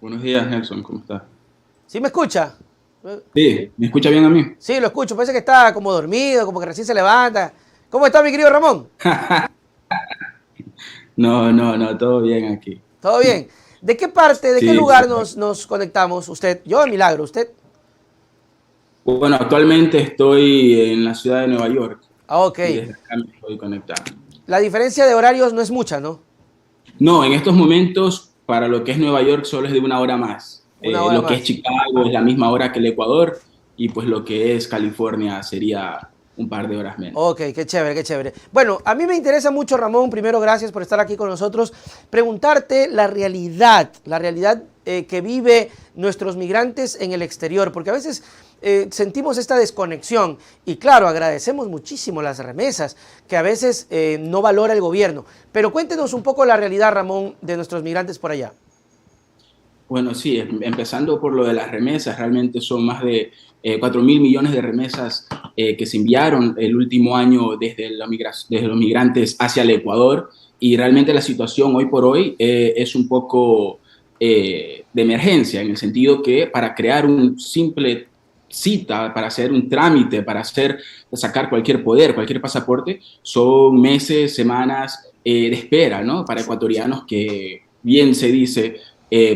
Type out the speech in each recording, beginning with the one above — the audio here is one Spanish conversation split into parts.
Buenos días, Nelson, ¿cómo está? ¿Sí me escucha? Sí, ¿me escucha bien a mí? Sí, lo escucho. Parece que está como dormido, como que recién se levanta. ¿Cómo está mi querido Ramón? No, no, no, todo bien aquí. ¿Todo bien? ¿De qué parte, de qué Sí, lugar sí. nos conectamos? Usted, yo de Milagro, usted. Bueno, actualmente estoy en la ciudad de Nueva York Ah, ok. y desde acá me estoy conectando. La diferencia de horarios no es mucha, ¿no? No, en estos momentos, para lo que es Nueva York, solo es de una hora más. Una hora Lo que es más. Chicago es la misma hora que el Ecuador y pues lo que es California sería un par de horas menos. Ok, qué chévere, qué chévere. Bueno, a mí me interesa mucho, Ramón, primero gracias por estar aquí con nosotros, preguntarte la realidad que vive nuestros migrantes en el exterior, porque a veces sentimos esta desconexión y claro, agradecemos muchísimo las remesas que a veces no valora el gobierno, pero cuéntenos un poco la realidad, Ramón, de nuestros migrantes por allá. Bueno, sí, empezando por lo de las remesas, realmente son más de 4.000 millones de remesas que se enviaron el último año desde los migrantes hacia el Ecuador y realmente la situación hoy por hoy es un poco de emergencia, en el sentido que para crear un simple cita, para hacer un trámite, sacar cualquier poder, cualquier pasaporte, son meses, semanas de espera, ¿no? Para ecuatorianos que, bien se dice,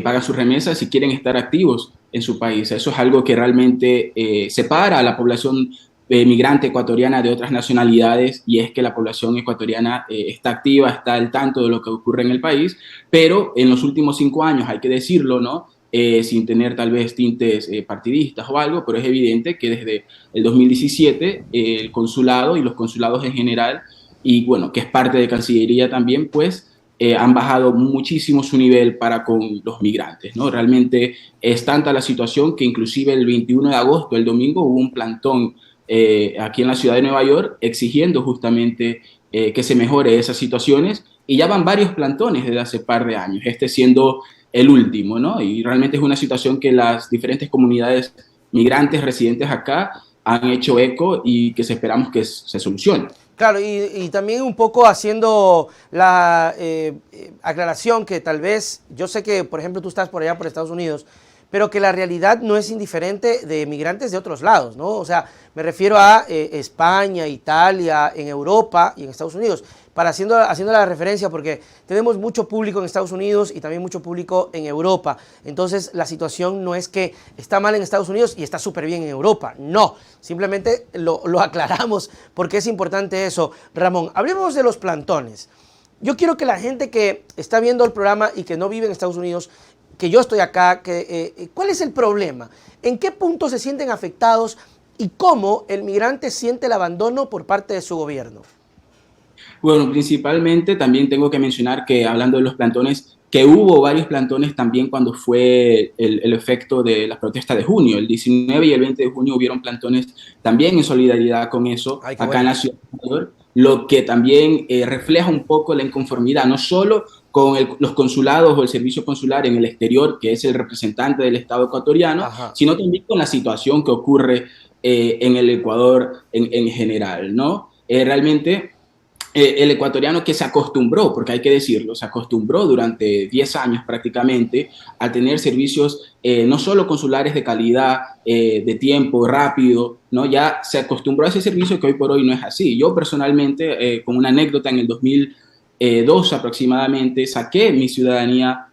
pagan sus remesas y quieren estar activos en su país. Eso es algo que realmente separa a la población migrante ecuatoriana de otras nacionalidades, y es que la población ecuatoriana está activa, está al tanto de lo que ocurre en el país, pero en los últimos 5 años, hay que decirlo, ¿no? Sin tener tal vez tintes partidistas o algo, pero es evidente que desde el 2017 el consulado y los consulados en general, y bueno, que es parte de Cancillería también, pues han bajado muchísimo su nivel para con los migrantes, ¿no? Realmente es tanta la situación que inclusive el 21 de agosto, el domingo, hubo un plantón aquí en la ciudad de Nueva York exigiendo justamente que se mejore esas situaciones, y ya van varios plantones desde hace par de años, este siendo el último, ¿no? Y realmente es una situación que las diferentes comunidades migrantes residentes acá han hecho eco y que esperamos que se solucione. Claro, y también un poco haciendo la aclaración que tal vez, yo sé que, por ejemplo, tú estás por allá, por Estados Unidos, pero que la realidad no es indiferente de migrantes de otros lados, ¿no? O sea, me refiero a España, Italia, en Europa y en Estados Unidos, para haciendo la referencia, porque tenemos mucho público en Estados Unidos y también mucho público en Europa. Entonces, la situación no es que está mal en Estados Unidos y está súper bien en Europa. No, simplemente lo aclaramos porque es importante eso. Ramón, hablemos de los plantones. Yo quiero que la gente que está viendo el programa y que no vive en Estados Unidos, que yo estoy acá, ¿cuál es el problema? ¿En qué punto se sienten afectados y cómo el migrante siente el abandono por parte de su gobierno? Bueno, principalmente también tengo que mencionar que, hablando de los plantones, que hubo varios plantones también cuando fue el efecto de las protestas de junio. El 19 y el 20 de junio hubieron plantones también en solidaridad con eso Ay, qué acá en bueno. la ciudad de Nueva York, lo que también refleja un poco la inconformidad, no solo con los consulados o el servicio consular en el exterior, que es el representante del Estado ecuatoriano, Ajá. sino también con la situación que ocurre en el Ecuador en general, ¿no? Realmente el ecuatoriano, que se acostumbró, porque hay que decirlo, se acostumbró durante 10 años prácticamente a tener servicios no solo consulares de calidad, de tiempo, rápido, ¿no? Ya se acostumbró a ese servicio, que hoy por hoy no es así. Yo personalmente, con una anécdota, en el 2002 aproximadamente, saqué mi ciudadanía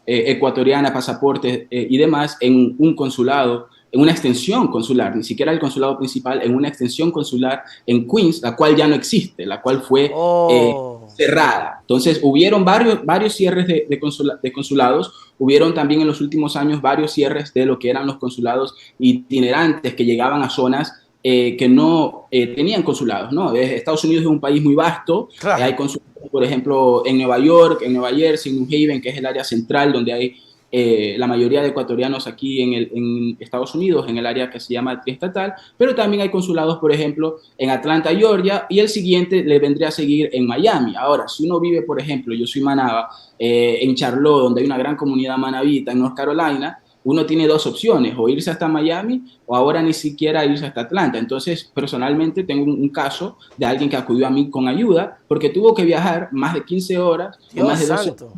ecuatoriana, pasaporte y demás en un consulado, en una extensión consular, ni siquiera el consulado principal, en una extensión consular en Queens, la cual ya no existe, la cual fue Oh. cerrada. Entonces, hubieron varios cierres de consulados, hubieron también en los últimos años varios cierres de lo que eran los consulados itinerantes que llegaban a zonas que no tenían consulados, ¿no? Estados Unidos es un país muy vasto, hay Claro. consulados, por ejemplo, en Nueva York, en Nueva Jersey, en New Haven, que es el área central donde hay la mayoría de ecuatorianos aquí en Estados Unidos, en el área que se llama triestatal, pero también hay consulados, por ejemplo, en Atlanta, Georgia, y el siguiente le vendría a seguir en Miami. Ahora, si uno vive, por ejemplo, yo soy Manaba, en Charlotte, donde hay una gran comunidad manabita, en North Carolina, uno tiene dos opciones: o irse hasta Miami, o ahora ni siquiera irse hasta Atlanta. Entonces, personalmente tengo un caso de alguien que acudió a mí con ayuda porque tuvo que viajar más de 15 horas o Dios más de 12 santo.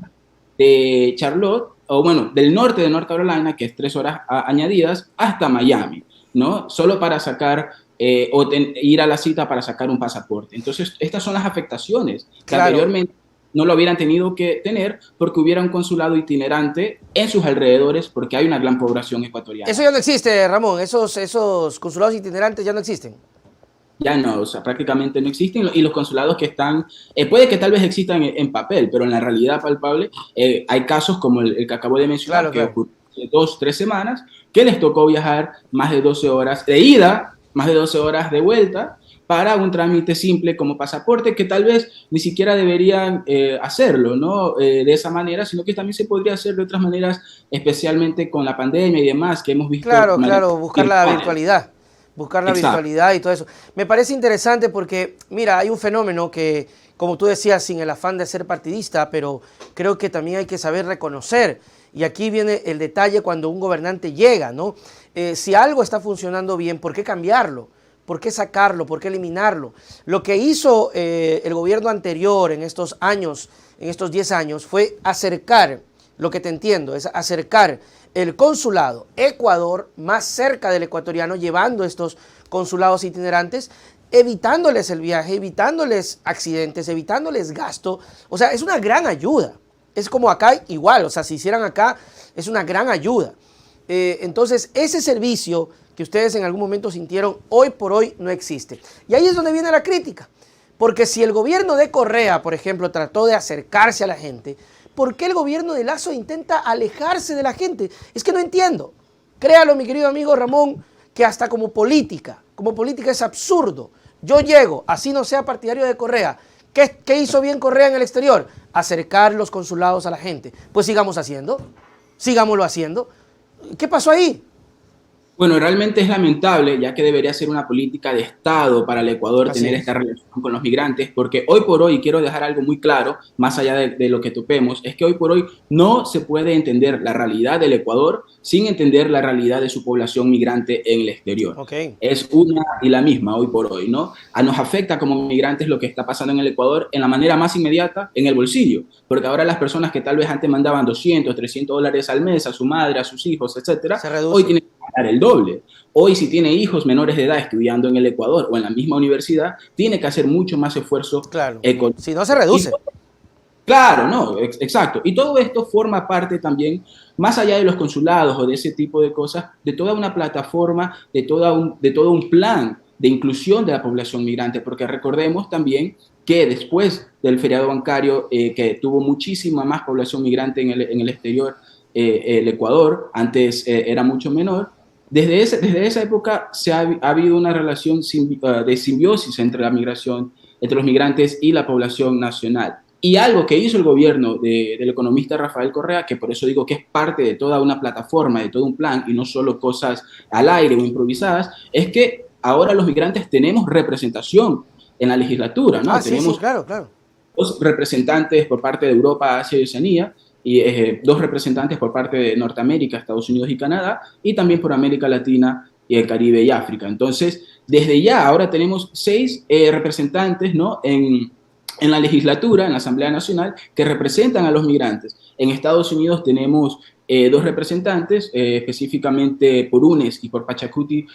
de Charlotte o bueno, del norte de North Carolina, que es 3 horas añadidas, hasta Miami, ¿no? Solo para sacar ir a la cita para sacar un pasaporte. Entonces, estas son las afectaciones que Claro. anteriormente no lo hubieran tenido que tener porque hubiera un consulado itinerante en sus alrededores porque hay una gran población ecuatoriana. Eso ya no existe, Ramón. Esos consulados itinerantes ya no existen. Ya no, o sea, prácticamente no existen y los consulados que están, puede que tal vez existan en papel, pero en la realidad palpable hay casos como el que acabo de mencionar, Claro, que claro. ocurrió hace 2, 3 semanas, que les tocó viajar más de 12 horas de ida, más de 12 horas de vuelta, para un trámite simple como pasaporte, que tal vez ni siquiera deberían hacerlo, ¿no? De esa manera, sino que también se podría hacer de otras maneras, especialmente con la pandemia y demás, que hemos visto Claro, maneras claro, buscar la virtuales. virtualidad. Buscar la Exacto. virtualidad y todo eso. Me parece interesante porque, mira, hay un fenómeno que, como tú decías, sin el afán de ser partidista, pero creo que también hay que saber reconocer. Y aquí viene el detalle cuando un gobernante llega, ¿no? Si algo está funcionando bien, ¿por qué cambiarlo? ¿Por qué sacarlo? ¿Por qué eliminarlo? Lo que hizo el gobierno anterior en estos años, en estos 10 años, fue acercar, lo que te entiendo, es acercar el consulado Ecuador más cerca del ecuatoriano, llevando estos consulados itinerantes, evitándoles el viaje, evitándoles accidentes, evitándoles gasto. O sea, es una gran ayuda. Es como acá igual, o sea, si hicieran acá, es una gran ayuda. Entonces, ese servicio que ustedes en algún momento sintieron, hoy por hoy no existe. Y ahí es donde viene la crítica. Porque si el gobierno de Correa, por ejemplo, trató de acercarse a la gente, ¿por qué el gobierno de Lazo intenta alejarse de la gente? Es que no entiendo. Créalo, mi querido amigo Ramón, que hasta como política es absurdo. Yo llego, así no sea partidario de Correa. ¿Qué hizo bien Correa en el exterior? Acercar los consulados a la gente. Pues sigamos haciendo, sigámoslo haciendo. ¿Qué pasó ahí? Bueno, realmente es lamentable, ya que debería ser una política de Estado para el Ecuador Así tener esta es. relación con los migrantes, porque hoy por hoy, quiero dejar algo muy claro, más allá de lo que topemos, es que hoy por hoy no se puede entender la realidad del Ecuador sin entender la realidad de su población migrante en el exterior. Ok. Es una y la misma hoy por hoy, ¿no? Nos afecta como migrantes lo que está pasando en el Ecuador en la manera más inmediata, en el bolsillo, porque ahora las personas que tal vez antes mandaban 200, $300 al mes a su madre, a sus hijos, etcétera, Se hoy reduce. tienen el doble. Hoy, si tiene hijos menores de edad estudiando en el Ecuador o en la misma universidad, tiene que hacer mucho más esfuerzo Claro. económico. Si no, se Y reduce. claro, no, exacto. Y todo esto forma parte también, más allá de los consulados o de ese tipo de cosas, de toda una plataforma, de todo un plan de inclusión de la población migrante, porque recordemos también que después del feriado bancario, que tuvo muchísima más población migrante en el exterior, el Ecuador, antes era mucho menor, desde esa época ha habido una relación de simbiosis entre la migración, entre los migrantes y la población nacional. Y algo que hizo el gobierno del economista Rafael Correa, que por eso digo que es parte de toda una plataforma, de todo un plan, y no solo cosas al aire o improvisadas, es que ahora los migrantes tenemos representación en la legislatura, ¿no? Ah, sí, sí, Tenemos claro, claro. 2 representantes por parte de Europa, Asia y Oceanía, y 2 representantes por parte de Norteamérica, Estados Unidos y Canadá, y también por América Latina, y el Caribe y África. Entonces, desde ya, ahora tenemos 6 representantes, ¿no? En la legislatura, en la Asamblea Nacional, que representan a los migrantes. En Estados Unidos tenemos 2 representantes, específicamente por UNES y por Pachacuti,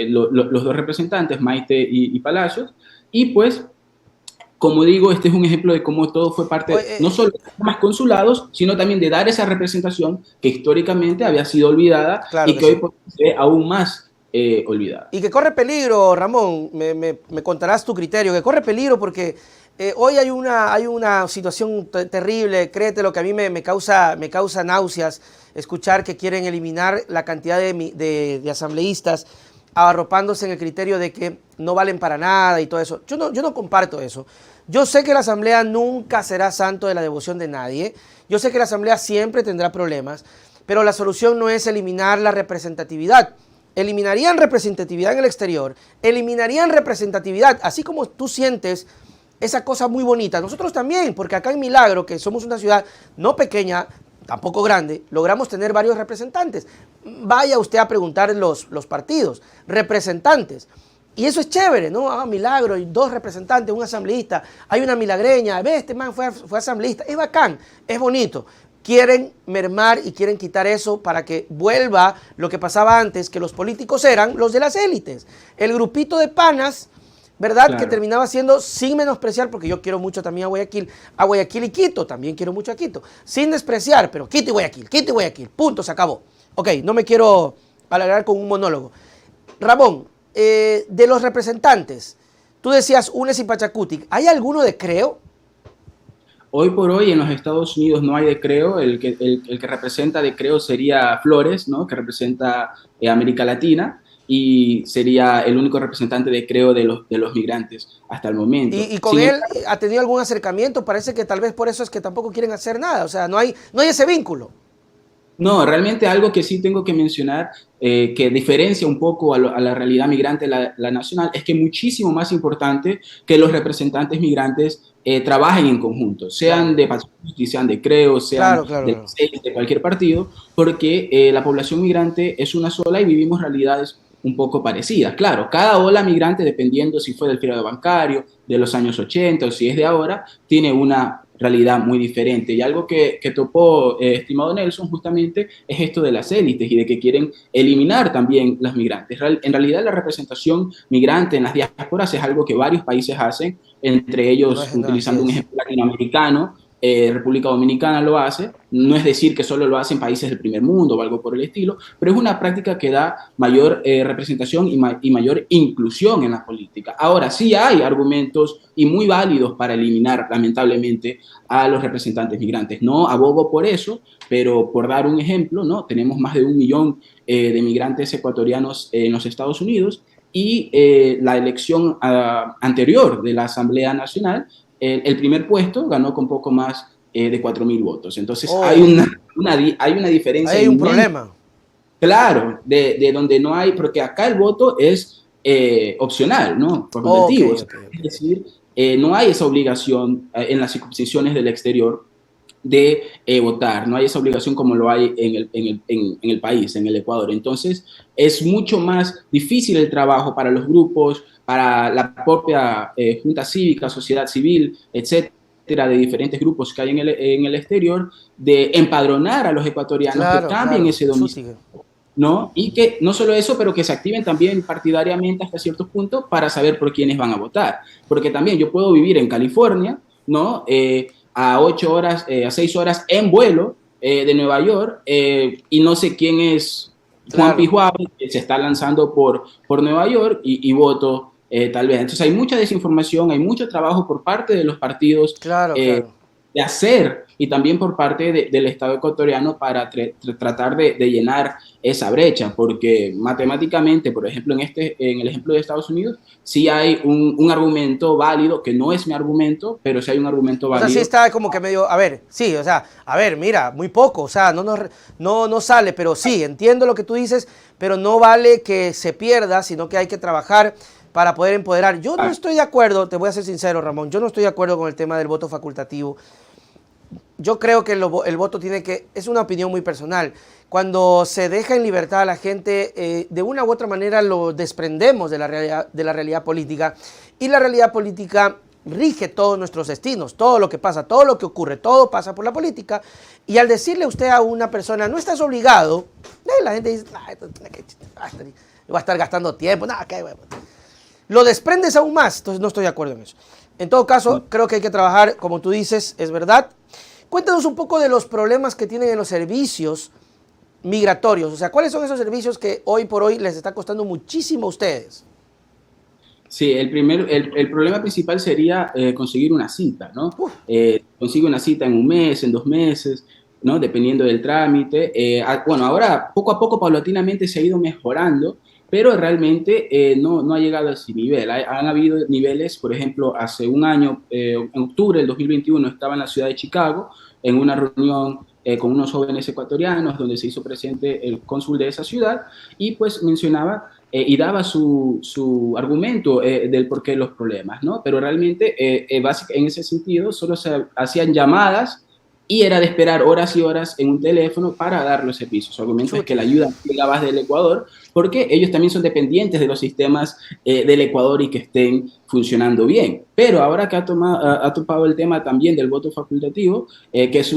los 2 representantes, Maite y Palacios, y pues como digo, este es un ejemplo de cómo todo fue parte, no Oye, solo de más consulados, sino también de dar esa representación que históricamente había sido olvidada claro y que que hoy sí. puede ser aún más olvidada. Y que corre peligro, Ramón, me contarás tu criterio, que corre peligro porque hoy hay una situación terrible, créete lo que a mí me causa náuseas escuchar que quieren eliminar la cantidad de asambleístas arropándose en el criterio de que no valen para nada y todo eso. Yo no comparto eso. Yo sé que la asamblea nunca será santo de la devoción de nadie. Yo sé que la asamblea siempre tendrá problemas, pero la solución no es eliminar la representatividad. Eliminarían representatividad en el exterior, eliminarían representatividad, así como tú sientes esa cosa muy bonita. Nosotros también, porque acá en Milagro, que somos una ciudad no pequeña, tampoco grande, logramos tener varios representantes. Vaya usted a preguntar los partidos, representantes. Y eso es chévere, ¿no? Ah, Milagro, hay 2 representantes, un asambleísta, hay una milagreña, ve, este man fue asambleísta, es bacán, es bonito. quieren mermar y quieren quitar eso para que vuelva lo que pasaba antes, que los políticos eran los de las élites. El grupito de panas, ¿verdad? Claro. Que terminaba siendo, sin menospreciar, porque yo quiero mucho también a Guayaquil y Quito, también quiero mucho a Quito, sin despreciar, pero Quito y Guayaquil, punto, se acabó. Ok, no me quiero alargar con un monólogo. Ramón, de los representantes, tú decías UNES y Pachacutic, ¿hay alguno de Creo? Hoy por hoy en los Estados Unidos no hay de Creo, el que representa de Creo sería Flores, ¿no? Que representa América Latina y sería el único representante de Creo de los migrantes hasta el momento. ¿Y con él ha tenido algún acercamiento? Parece que tal vez por eso es que tampoco quieren hacer nada, o sea, no hay ese vínculo. No, realmente algo que sí tengo que mencionar, que diferencia un poco a la realidad migrante, la nacional, es que es muchísimo más importante que los representantes migrantes trabajen en conjunto, sean de Pachacuti, sean de Creo, sean de cualquier partido, porque la población migrante es una sola y vivimos realidades un poco parecidas. Claro, cada ola migrante, dependiendo si fue del periodo bancario, de los años 80 o si es de ahora, tiene una realidad muy diferente. Y algo que topó, estimado Nelson, justamente es esto de las élites y de que quieren eliminar también los migrantes. En realidad, la representación migrante en las diásporas es algo que varios países hacen, entre ellos, utilizando un ejemplo latinoamericano, República Dominicana lo hace. No es decir que solo lo hacen países del primer mundo o algo por el estilo, pero es una práctica que da mayor representación y mayor inclusión en la política. Ahora, sí hay argumentos y muy válidos para eliminar, lamentablemente, a los representantes migrantes. No abogo por eso, pero por dar un ejemplo, ¿no? Tenemos más de 1 millón de migrantes ecuatorianos en los Estados Unidos y la elección anterior de la Asamblea Nacional, el primer puesto ganó con poco más de 4.000 votos. Entonces hay una diferencia. Hay un problema. Claro, de donde no hay, porque acá el voto es opcional, ¿no? Facultativo. Es decir, no hay esa obligación en las circunscripciones del exterior de votar, no hay esa obligación como lo hay en el país, en el Ecuador. Entonces, es mucho más difícil el trabajo para los grupos, para la propia Junta Cívica, sociedad civil, etcétera, de diferentes grupos que hay en el exterior, de empadronar a los ecuatorianos que cambien ese domicilio, ¿no? Y que no solo eso, pero que se activen también partidariamente hasta cierto punto para saber por quiénes van a votar. Porque también yo puedo vivir en California, ¿no? A 8 horas, a 6 horas en vuelo de Nueva York, y no sé quién es Juan Pijuá, que se está lanzando por Nueva York y voto tal vez. Entonces hay mucha desinformación, hay mucho trabajo por parte de los partidos de hacer y también por parte del Estado ecuatoriano para tratar de llenar esa brecha, porque matemáticamente, por ejemplo, en el ejemplo de Estados Unidos, sí hay un argumento válido, que no es mi argumento, pero sí hay un argumento válido. O sea, sí está como que medio, a ver, sí, o sea, a ver, mira, muy poco, o sea, no sale, pero sí, entiendo lo que tú dices, pero no vale que se pierda, sino que hay que trabajar para poder empoderar. Yo no estoy de acuerdo, te voy a ser sincero, Ramón, yo no estoy de acuerdo con el tema del voto facultativo. Yo creo que el voto tiene que, es una opinión muy personal, cuando se deja en libertad a la gente, de una u otra manera lo desprendemos de la realidad política, y la realidad política rige todos nuestros destinos, todo lo que pasa, todo lo que ocurre, todo pasa por la política, y al decirle usted a una persona, no estás obligado, la gente dice, va a estar gastando tiempo, lo desprendes aún más, entonces no estoy de acuerdo en eso. En todo caso, creo que hay que trabajar, como tú dices, es verdad. Cuéntanos un poco de los problemas que tienen en los servicios migratorios. O sea, ¿cuáles son esos servicios que hoy por hoy les está costando muchísimo a ustedes? Sí, el problema principal sería conseguir una cita, ¿no? Consigue una cita en 1 mes, en 2 meses, ¿no? Dependiendo del trámite. Bueno, ahora poco a poco, paulatinamente se ha ido mejorando, pero realmente no ha llegado a ese nivel. Han habido niveles, por ejemplo, hace un año, en octubre del 2021, estaba en la ciudad de Chicago, en una reunión con unos jóvenes ecuatorianos, donde se hizo presente el cónsul de esa ciudad, y pues mencionaba y daba su argumento del porqué de los problemas, ¿no? Pero realmente, en ese sentido, solo se hacían llamadas y era de esperar horas y horas en un teléfono para dar los servicios. Su argumento es que la ayuda llegaba desde el Ecuador porque ellos también son dependientes de los sistemas del Ecuador y que estén funcionando bien. Pero ahora que ha topado el tema también del voto facultativo, que es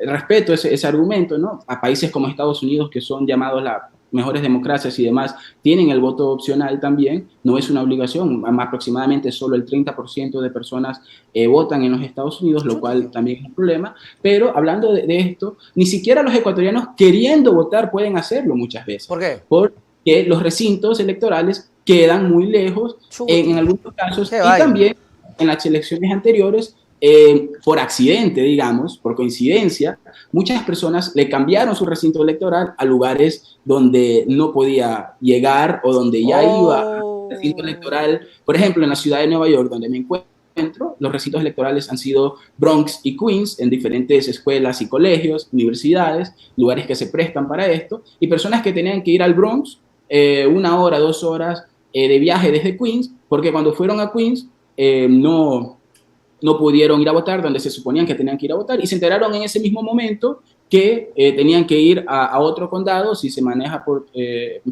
respeto ese argumento, ¿no? A países como Estados Unidos, que son llamados las mejores democracias y demás, tienen el voto opcional también, no es una obligación, aproximadamente solo el 30% de personas votan en los Estados Unidos, lo cual también es un problema, pero hablando de esto, ni siquiera los ecuatorianos queriendo votar pueden hacerlo muchas veces. ¿Por qué? Porque los recintos electorales quedan muy lejos en algunos casos y también en las elecciones anteriores, por accidente, digamos, por coincidencia, muchas personas le cambiaron su recinto electoral a lugares donde no podía llegar o donde ya iba al recinto electoral. Por ejemplo, en la ciudad de Nueva York, donde me encuentro, los recintos electorales han sido Bronx y Queens, en diferentes escuelas y colegios, universidades, lugares que se prestan para esto, y personas que tenían que ir al Bronx 1 hora, 2 horas de viaje desde Queens, porque cuando fueron a Queens no pudieron ir a votar donde se suponían que tenían que ir a votar y se enteraron en ese mismo momento que tenían que ir a otro condado, si se maneja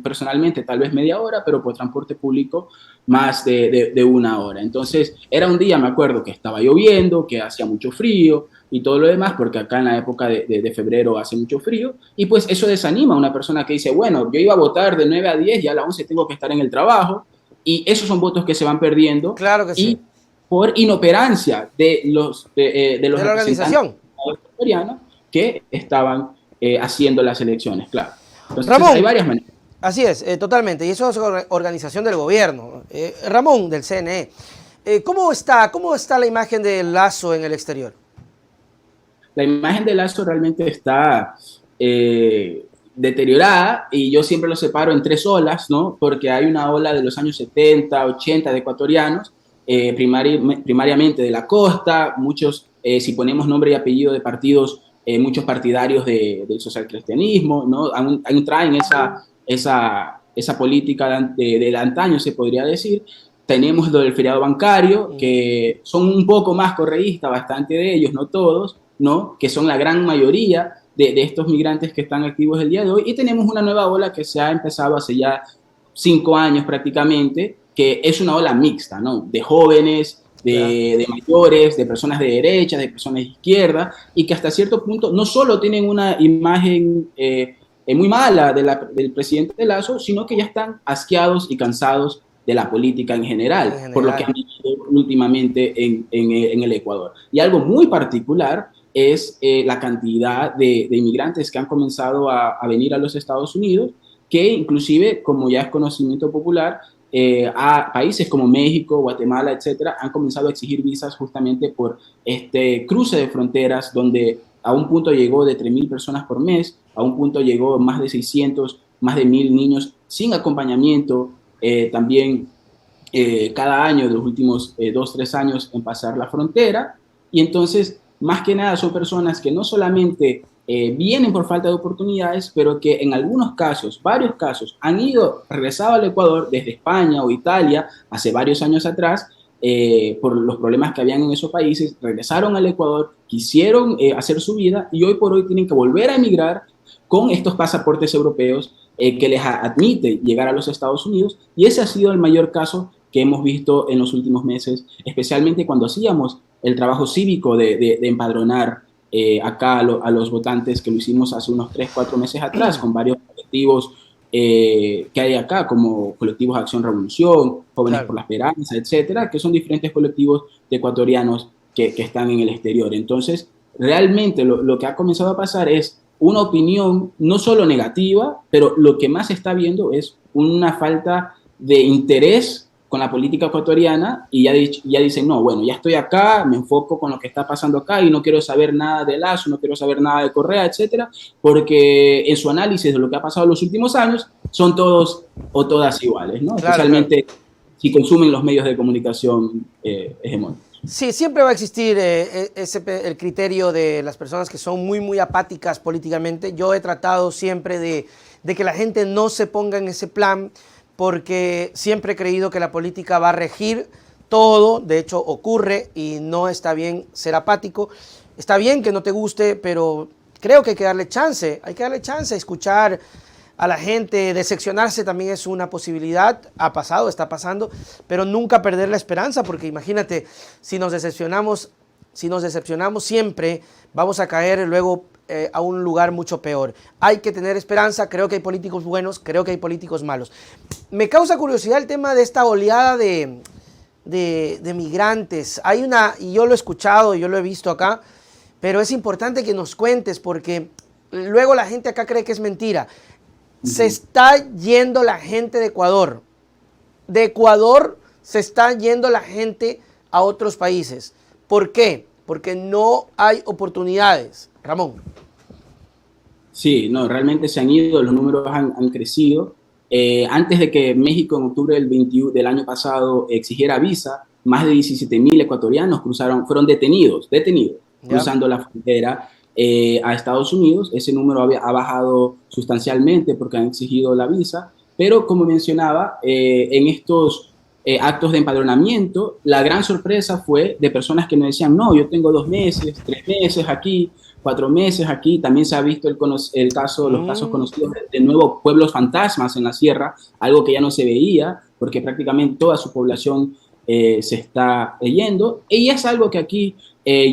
personalmente tal vez media hora, pero por transporte público más de 1 hora. Entonces era un día, me acuerdo, que estaba lloviendo, que hacía mucho frío y todo lo demás, porque acá en la época de febrero hace mucho frío, y pues eso desanima a una persona que dice, bueno, yo iba a votar de 9 a 10 y a las 11 tengo que estar en el trabajo, y esos son votos que se van perdiendo. Claro que sí. Por inoperancia de los la organización ecuatorianos que estaban haciendo las elecciones, claro. Entonces, Ramón, hay varias maneras. Así es, totalmente, y eso es organización del gobierno. Ramón, del CNE, ¿cómo está la imagen de Lasso en el exterior? La imagen de Lasso realmente está deteriorada, y yo siempre lo separo en 3 olas, ¿no? Porque hay una ola de los años 70, 80 de ecuatorianos, primariamente de la costa, muchos, si ponemos nombre y apellido de partidos, muchos partidarios del socialcristianismo, ¿no? Aún traen esa política del antaño, se podría decir. Tenemos lo del feriado bancario, que son un poco más correístas, bastante de ellos, no todos, ¿no? Que son la gran mayoría de estos migrantes que están activos el día de hoy. Y tenemos una nueva ola que se ha empezado hace ya 5 años prácticamente, que es una ola mixta, ¿no? De jóvenes, de mayores, de personas de derecha, de personas de izquierda, y que hasta cierto punto no solo tienen una imagen muy mala del presidente Lasso, sino que ya están asqueados y cansados de la política en general, por lo que han visto últimamente en el Ecuador. Y algo muy particular es la cantidad de inmigrantes que han comenzado a venir a los Estados Unidos, que inclusive, como ya es conocimiento popular, a países como México, Guatemala, etcétera, han comenzado a exigir visas justamente por este cruce de fronteras, donde a un punto llegó de 3.000 personas por mes, a un punto llegó más de 600, más de 1.000 niños sin acompañamiento, también cada año de los últimos 2, 3 años en pasar la frontera. Y entonces, más que nada, son personas que no solamente vienen por falta de oportunidades, pero que en algunos casos, varios casos, han regresado al Ecuador desde España o Italia hace varios años atrás, por los problemas que habían en esos países, regresaron al Ecuador, quisieron hacer su vida y hoy por hoy tienen que volver a emigrar con estos pasaportes europeos que les admite llegar a los Estados Unidos, y ese ha sido el mayor caso que hemos visto en los últimos meses, especialmente cuando hacíamos el trabajo cívico de empadronar acá a los votantes, que lo hicimos hace unos 3, 4 meses atrás con varios colectivos que hay acá, como colectivos Acción Revolución, Jóvenes por la Esperanza, etcétera, que son diferentes colectivos de ecuatorianos que están en el exterior. Entonces, realmente lo que ha comenzado a pasar es una opinión no solo negativa, pero lo que más se está viendo es una falta de interés con la política ecuatoriana, y ya dicen, no, bueno, ya estoy acá, me enfoco con lo que está pasando acá y no quiero saber nada de Lasso, no quiero saber nada de Correa, etcétera, porque en su análisis de lo que ha pasado en los últimos años son todos o todas iguales, ¿no? Claro, especialmente si consumen los medios de comunicación hegemónicos. Sí, siempre va a existir el criterio de las personas que son muy, muy apáticas políticamente. Yo he tratado siempre de que la gente no se ponga en ese plan, porque siempre he creído que la política va a regir todo, de hecho ocurre y no está bien ser apático. está bien que no te guste, pero creo que hay que darle chance, a escuchar a la gente. Decepcionarse también es una posibilidad, ha pasado, está pasando, pero nunca perder la esperanza, porque imagínate, si nos decepcionamos siempre, vamos a caer luego a un lugar mucho peor. Hay que tener esperanza. Creo que hay políticos buenos, creo que hay políticos malos. Me causa curiosidad el tema de esta oleada de migrantes. Hay una, y yo lo he escuchado, yo lo he visto acá, pero es importante que nos cuentes, porque luego la gente acá cree que es mentira. Se está yendo la gente de Ecuador. De Ecuador se está yendo la gente a otros países. ¿Por qué? Porque no hay oportunidades. Ramón. Sí, no, realmente se han ido, los números han crecido. Antes de que México en octubre del año pasado exigiera visa, más de 17.000 ecuatorianos fueron detenidos, cruzando la frontera a Estados Unidos. Ese número ha bajado sustancialmente porque han exigido la visa, pero como mencionaba, en estos actos de empadronamiento, la gran sorpresa fue de personas que nos decían, no, yo tengo 2 meses, 3 meses aquí, 4 meses aquí. También se ha visto los casos conocidos de nuevo pueblos fantasmas en la sierra, algo que ya no se veía, porque prácticamente toda su población se está yendo. Y es algo que aquí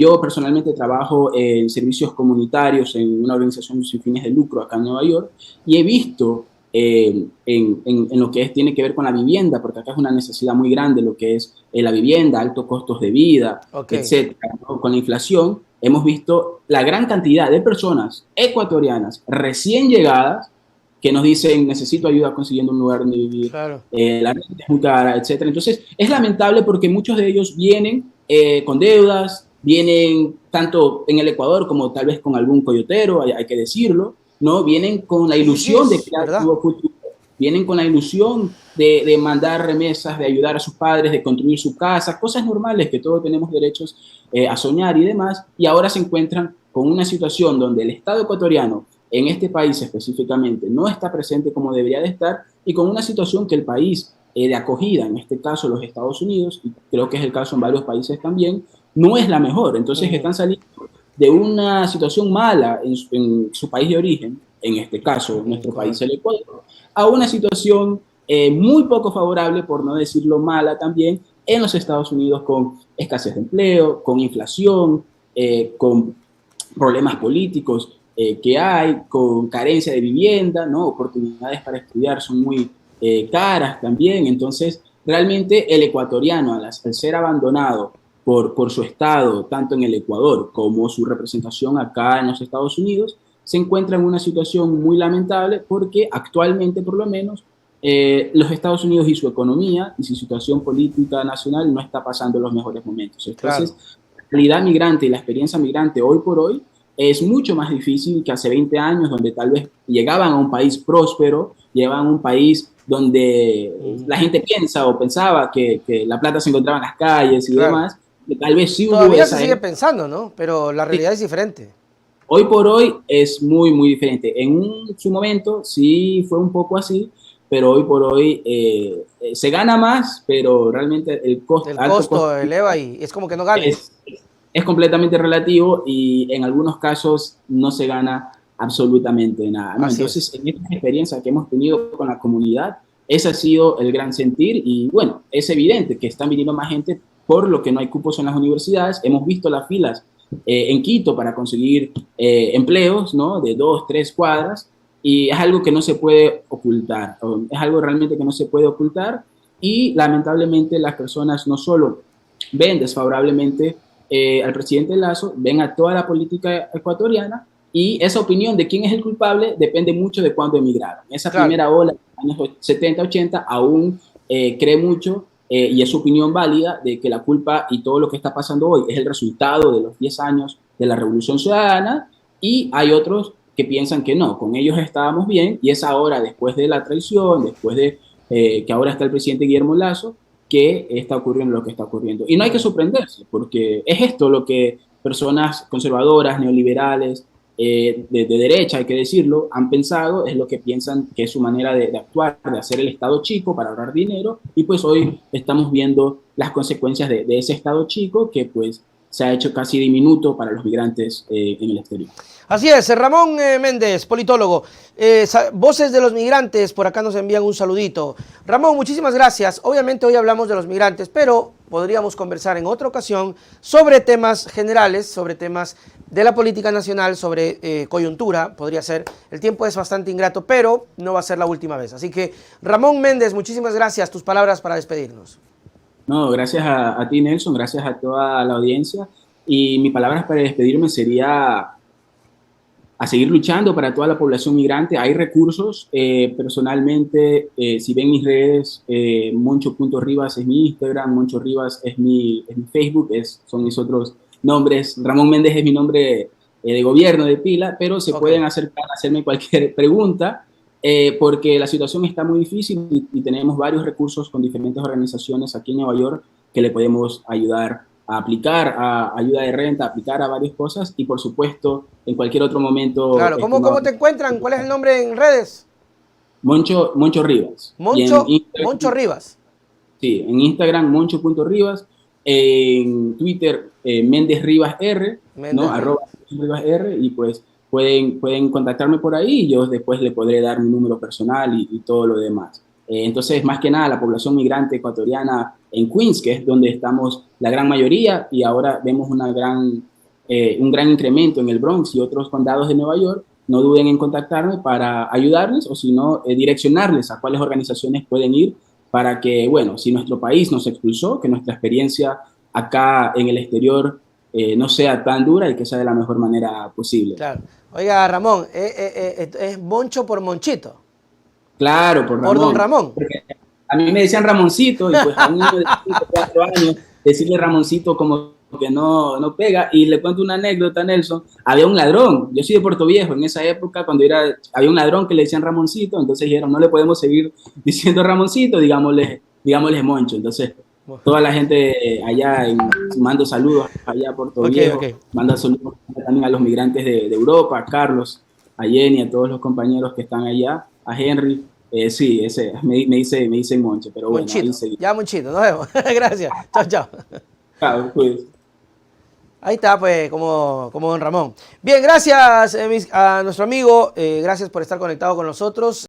yo personalmente trabajo en servicios comunitarios en una organización sin fines de lucro acá en Nueva York, y he visto en lo que tiene que ver con la vivienda, porque acá es una necesidad muy grande lo que es la vivienda, altos costos de vida, etcétera, ¿no? Con la inflación hemos visto la gran cantidad de personas ecuatorianas recién llegadas que nos dicen, necesito ayuda consiguiendo un lugar donde vivir, Claro. La renta es muy cara, etcétera. Entonces es lamentable porque muchos de ellos vienen con deudas, vienen tanto en el Ecuador como tal vez con algún coyotero, hay que decirlo, ¿no? Vienen con la ilusión de crear un nuevo futuro, vienen con la ilusión de mandar remesas, de ayudar a sus padres, de construir su casa, cosas normales que todos tenemos derechos a soñar y demás, y ahora se encuentran con una situación donde el Estado ecuatoriano, en este país específicamente, no está presente como debería de estar, y con una situación que el país de acogida, en este caso los Estados Unidos, y creo que es el caso en varios países también, no es la mejor. Entonces están saliendo de una situación mala en su país de origen, en este caso nuestro país, el Ecuador, a una situación muy poco favorable, por no decirlo mala también, en los Estados Unidos, con escasez de empleo, con inflación, con problemas políticos que hay, con carencia de vivienda, ¿no? Oportunidades para estudiar son muy caras también. Entonces, realmente el ecuatoriano, al ser abandonado por su estado, tanto en el Ecuador como su representación acá en los Estados Unidos, se encuentra en una situación muy lamentable, porque actualmente, por lo menos, los Estados Unidos y su economía y su situación política nacional no está pasando los mejores momentos. Entonces, la realidad migrante y la experiencia migrante hoy por hoy es mucho más difícil que hace 20 años, donde tal vez llegaban a un país próspero, llegaban a un país donde la gente piensa o pensaba que la plata se encontraba en las calles y demás. Que tal vez sí todavía se sigue pensando, ¿no? Pero la realidad es diferente. Hoy por hoy es muy, muy diferente. Su momento sí fue un poco así, pero hoy por hoy se gana más, pero realmente el costo eleva y es como que no ganes. Es completamente relativo, y en algunos casos no se gana absolutamente nada, ¿no? Entonces, en esta experiencia que hemos tenido con la comunidad, ese ha sido el gran sentir, y bueno, es evidente que están viniendo más gente por lo que no hay cupos en las universidades. Hemos visto las filas en Quito para conseguir empleos, ¿no? De 2, 3 cuadras, y es algo que no se puede ocultar, es algo realmente que no se puede ocultar, y lamentablemente las personas no solo ven desfavorablemente al presidente Lazo, ven a toda la política ecuatoriana, y esa opinión de quién es el culpable depende mucho de cuándo emigraron. Esa primera ola, años 70, 80, aún cree mucho, y es su opinión válida, de que la culpa y todo lo que está pasando hoy es el resultado de los 10 años de la Revolución Ciudadana, y hay otros que piensan que no, con ellos estábamos bien, y es ahora, después de la traición, después de que ahora está el presidente Guillermo Lazo, que está ocurriendo lo que está ocurriendo. Y no hay que sorprenderse, porque es esto lo que personas conservadoras, neoliberales, de derecha, hay que decirlo, han pensado, es lo que piensan que es su manera de actuar, de hacer el Estado chico para ahorrar dinero, y pues hoy estamos viendo las consecuencias de ese Estado chico, que pues se ha hecho casi diminuto para los migrantes en el exterior. Así es, Ramón Méndez, politólogo, Voces de los Migrantes, por acá nos envían un saludito. Ramón, muchísimas gracias. Obviamente hoy hablamos de los migrantes, pero podríamos conversar en otra ocasión sobre temas generales, sobre temas de la política nacional, sobre coyuntura, podría ser. El tiempo es bastante ingrato, pero no va a ser la última vez. Así que, Ramón Méndez, muchísimas gracias. Tus palabras para despedirnos. No, gracias a ti, Nelson, gracias a toda la audiencia. Y mi palabra para despedirme sería a seguir luchando para toda la población migrante. Hay recursos, personalmente, si ven mis redes, Moncho.Rivas es mi Instagram, Moncho Rivas es mi Facebook, son mis otros nombres. Ramón Méndez es mi nombre de gobierno de pila, pero se pueden acercar a hacerme cualquier pregunta, porque la situación está muy difícil y tenemos varios recursos con diferentes organizaciones aquí en Nueva York que le podemos ayudar a aplicar a ayuda de renta, a aplicar a varias cosas y, por supuesto, en cualquier otro momento. Claro, ¿cómo te encuentran? ¿Cuál es el nombre en redes? Moncho Rivas. Moncho Rivas. Sí, en Instagram, Moncho.Rivas. En Twitter, Méndez Rivas R, ¿no? @Rivas R, y pues pueden contactarme por ahí y yo después le podré dar mi número personal y todo lo demás. Entonces, más que nada, la población migrante ecuatoriana en Queens, que es donde estamos la gran mayoría, y ahora vemos un gran incremento en el Bronx y otros condados de Nueva York, no duden en contactarme para ayudarles o si no, direccionarles a cuáles organizaciones pueden ir para que, bueno, si nuestro país nos expulsó, que nuestra experiencia acá en el exterior no sea tan dura y que sea de la mejor manera posible. Claro. Oiga, Ramón, es Moncho por Monchito. Claro, por Ramón. Por don Ramón. Porque a mí me decían Ramoncito y pues a un niño de 5 4 años decirle Ramoncito como que no pega. Y le cuento una anécdota, Nelson. Había un ladrón, yo soy de Puerto Viejo, en esa época había un ladrón que le decían Ramoncito, entonces dijeron, no le podemos seguir diciendo Ramoncito, digámosle Moncho. Entonces toda la gente allá, mando saludos allá a Puerto Viejo, manda saludos también a los migrantes de Europa, a Carlos, a Jenny, a todos los compañeros que están allá, a Henry. Sí, me dice Moncho, pero bueno. Monchito, ya Monchito, nos vemos. Gracias, chao. Claro, pues. Ahí está, pues, como don Ramón. Bien, gracias a nuestro amigo, gracias por estar conectado con nosotros.